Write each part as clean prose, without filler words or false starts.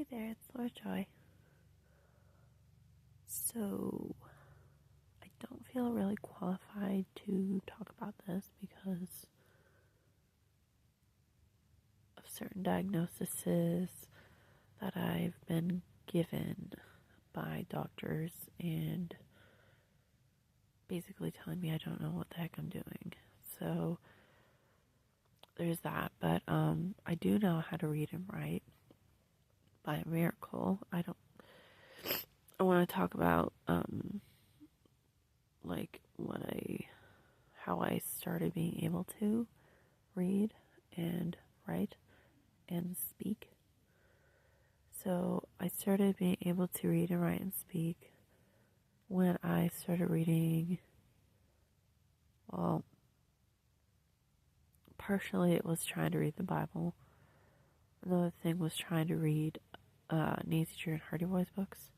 Hey there, it's Laura Joy. So, I don't feel really qualified to talk about this because of certain diagnoses that I've been given by doctors and basically telling me I don't know what the heck I'm doing. So, there's that. But I do know how to read and write by a miracle. I want to talk about like how I started being able to read and write and speak. So I started being able to read and write and speak when I started reading. Well, partially it was trying to read the Bible. Another thing was trying to read Nancy Drew and Hardy Boys books.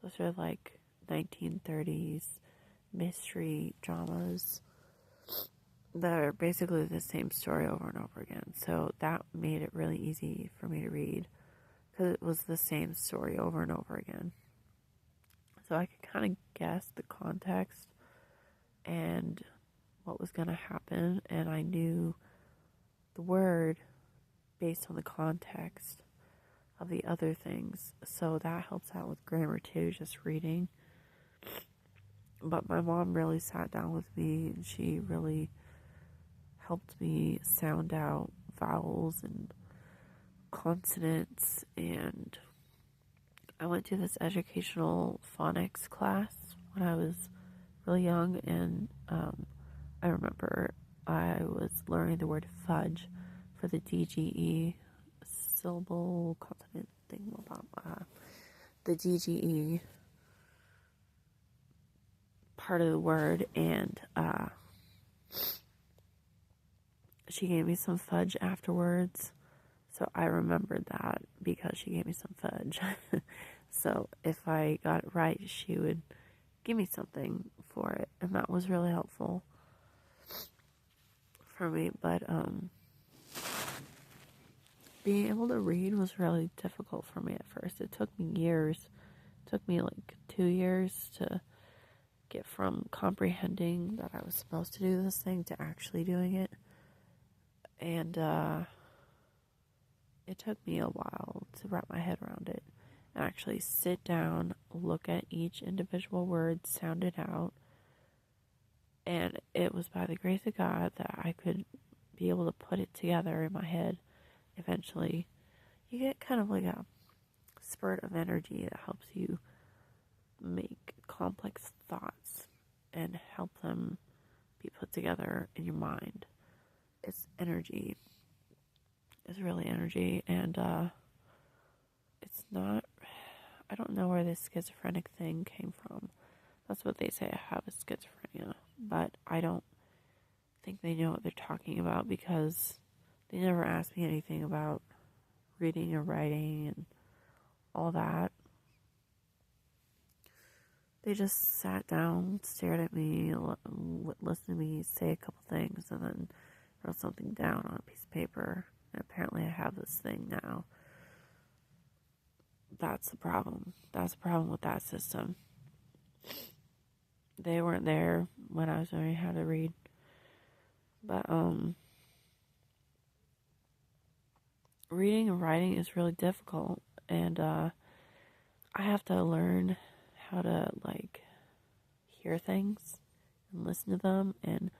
Those are like 1930s mystery dramas that are basically the same story over and over again. So that made it really easy for me to read because it was the same story over and over again. So I could kind of guess the context and what was going to happen, and I knew the word based on the context of the other things. So that helps out with grammar too, just reading. But my mom really sat down with me and she really helped me sound out vowels and consonants, and I went to this educational phonics class when I was really young, and I remember I was learning the word fudge for the DGE syllable consonant thing, the DGE part of the word, and she gave me some fudge afterwards. So I remembered that because she gave me some fudge. So if I got it right, she would give me something for it, and that was really helpful for me. But being able to read was really difficult for me at first. It took me years. It took me like 2 years to get from comprehending that I was supposed to do this thing to actually doing it. And it took me a while to wrap my head around it and actually sit down, look at each individual word, sound it out. And it was by the grace of God that I could be able to put it together in my head eventually. You get kind of like a spurt of energy that helps you make complex thoughts and help them be put together in your mind. It's energy. It's really energy, and it's not, I don't know where this schizophrenic thing came from. That's what they say, I have a schizophrenia, but I don't think they know what they're talking about because they never asked me anything about reading or writing and all that. They just sat down, stared at me, listened to me say a couple things, and then wrote something down on a piece of paper. And apparently I have this thing now. That's the problem. That's the problem with that system. They weren't there when I was learning how to read. But reading and writing is really difficult, and I have to learn how to like hear things and listen to them and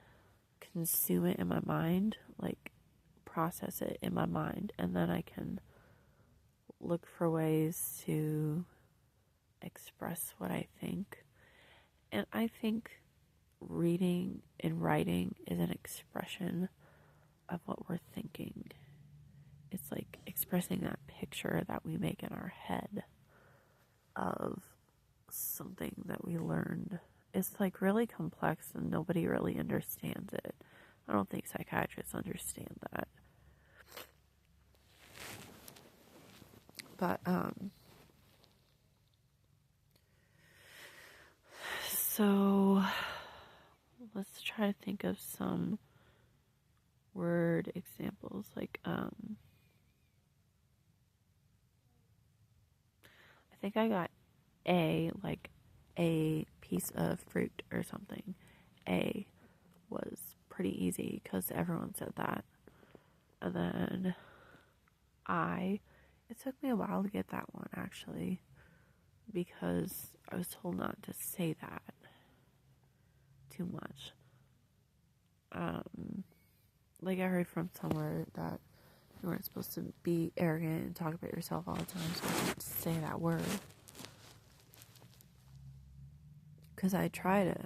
consume it in my mind, like process it in my mind, and then I can look for ways to express what I think. And I think reading and writing is an expression of what we're thinking. It's like expressing that picture that we make in our head of something that we learned. It's like really complex and nobody really understands it. I don't think psychiatrists understand that. But so let's try to think of some word examples, like I think I got A, like a piece of fruit or something. A was pretty easy because everyone said that. And then it took me a while to get that one actually because I was told not to say that too much. Like I heard from somewhere that you weren't supposed to be arrogant and talk about yourself all the time, so I didn't say that word. Because I try to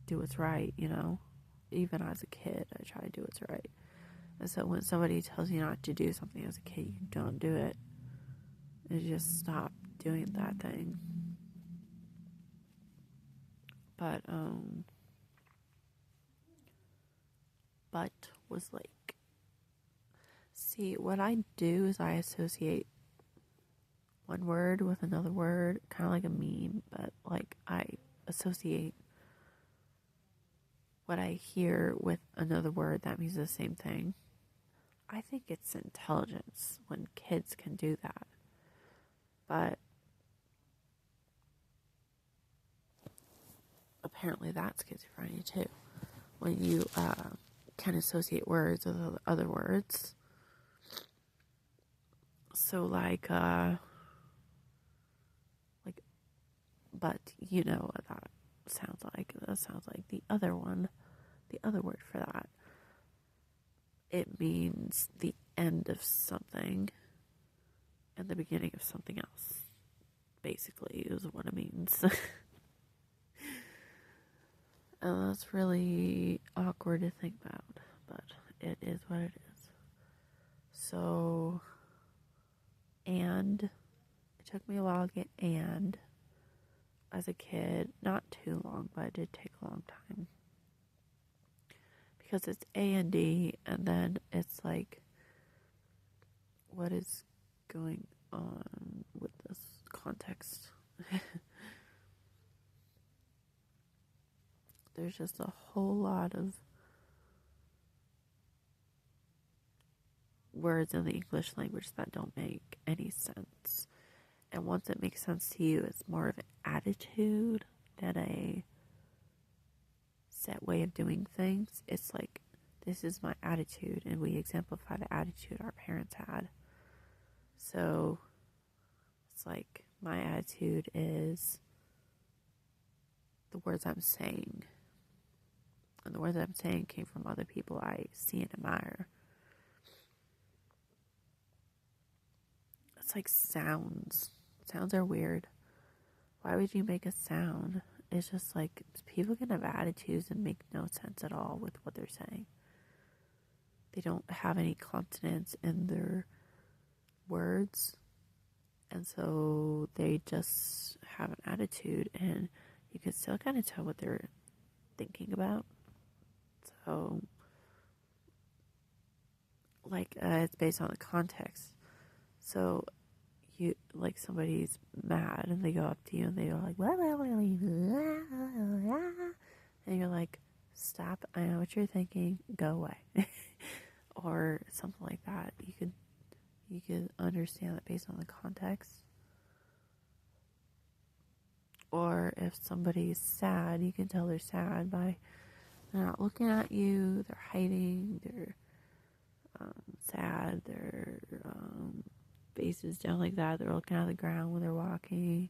do what's right, you know? Even as a kid, I try to do what's right. And so when somebody tells you not to do something as a kid, you don't do it. And you just stop doing that thing. But was like, see, what I do is I associate one word with another word, kind of like a meme, but like I associate what I hear with another word that means the same thing. I think it's intelligence when kids can do that. But apparently that's schizophrenia too. When you can associate words with other words. So like, but you know what that sounds like. That sounds like the other one, the other word for that. It means the end of something and the beginning of something else. Basically, is what it means. And that's really awkward to think about, but it is what it is. So, and it took me a while to get and as a kid. Not too long, but it did take a long time. Because it's A and D, and then it's like, what is going on with this context? There's just a whole lot of words in the English language that don't make any sense. And once it makes sense to you, it's more of an attitude than a set way of doing things. It's like, this is my attitude, and we exemplify the attitude our parents had. So it's like, my attitude is the words I'm saying. And the words I'm saying came from other people I see and admire. It's like sounds. Sounds are weird. Why would you make a sound? It's just like, people can have attitudes and make no sense at all with what they're saying. They don't have any consonants in their words. And so they just have an attitude, and you can still kind of tell what they're thinking about. So, like, it's based on the context. So, you, like, somebody's mad, and they go up to you, and they're like, blah, blah, blah, blah, and you're like, stop, I know what you're thinking, go away. Or something like that. You could understand that based on the context. Or if somebody's sad, you can tell they're sad by they're not looking at you, they're hiding, they're sad, their face is down like that, they're looking at the ground when they're walking.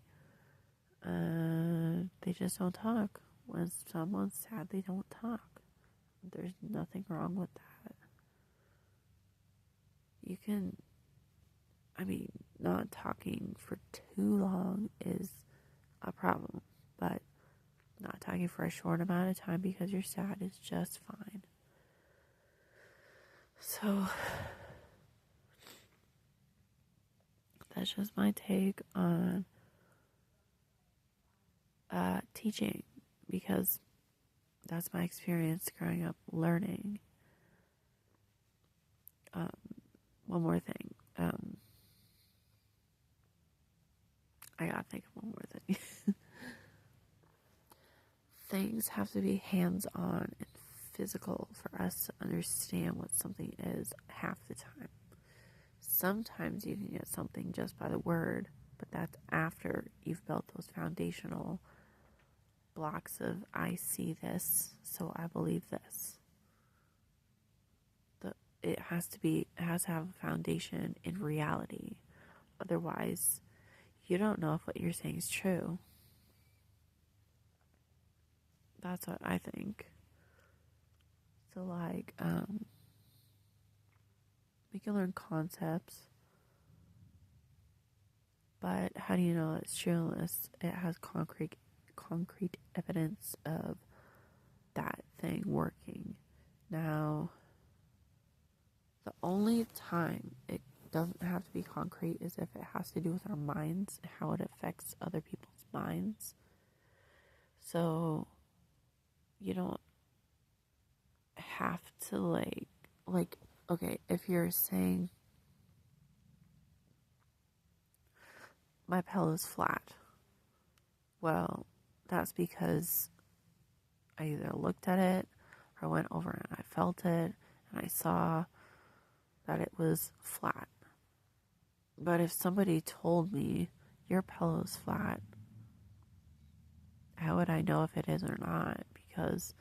They just don't talk. When someone's sad, they don't talk. There's nothing wrong with that. You can, not talking for too long is a problem, but not talking for a short amount of time because you're sad is just fine. So that's just my take on teaching, because that's my experience growing up learning. One more thing. I gotta think of one more thing. Things have to be hands-on and physical for us to understand what something is half the time. Sometimes you can get something just by the word, but that's after you've built those foundational blocks of I see this, so I believe this. It has to have a foundation in reality. Otherwise, you don't know if what you're saying is true. That's what I think. So like, we can learn concepts, but how do you know it's true unless it has concrete evidence of that thing working? Now, the only time it doesn't have to be concrete is if it has to do with our minds, how it affects other people's minds. So you don't have to like okay, if you're saying my pillow's flat, well, that's because I either looked at it or went over and I felt it and I saw that it was flat. But if somebody told me your pillow's flat, how would I know if it is or not? Because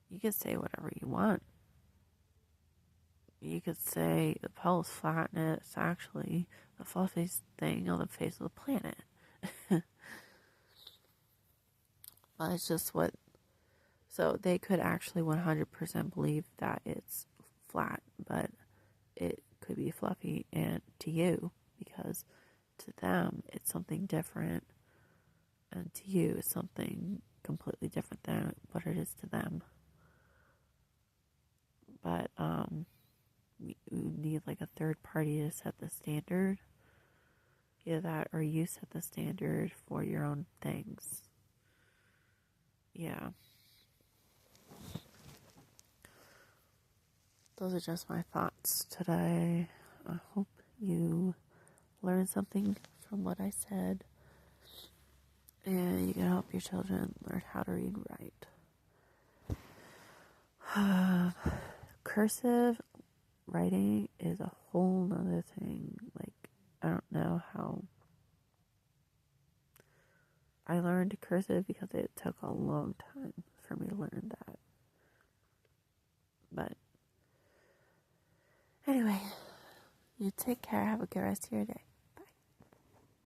you could say whatever you want. You could say the pillow's flat and it's actually the fluffiest thing on the face of the planet. But it's just what. So they could actually 100% believe that it's flat, but it could be fluffy and to you, because to them it's something different, and to you it's something completely different than what it is to them. But you need like a third party to set the standard. Either that or you set the standard for your own things. Yeah. Those are just my thoughts today. I hope you learned something from what I said, and you can help your children learn how to read and write. Cursive writing is a whole nother thing. Like, I don't know how I learned cursive because it took a long time for me to learn that. But anyway, you take care. Have a good rest of your day.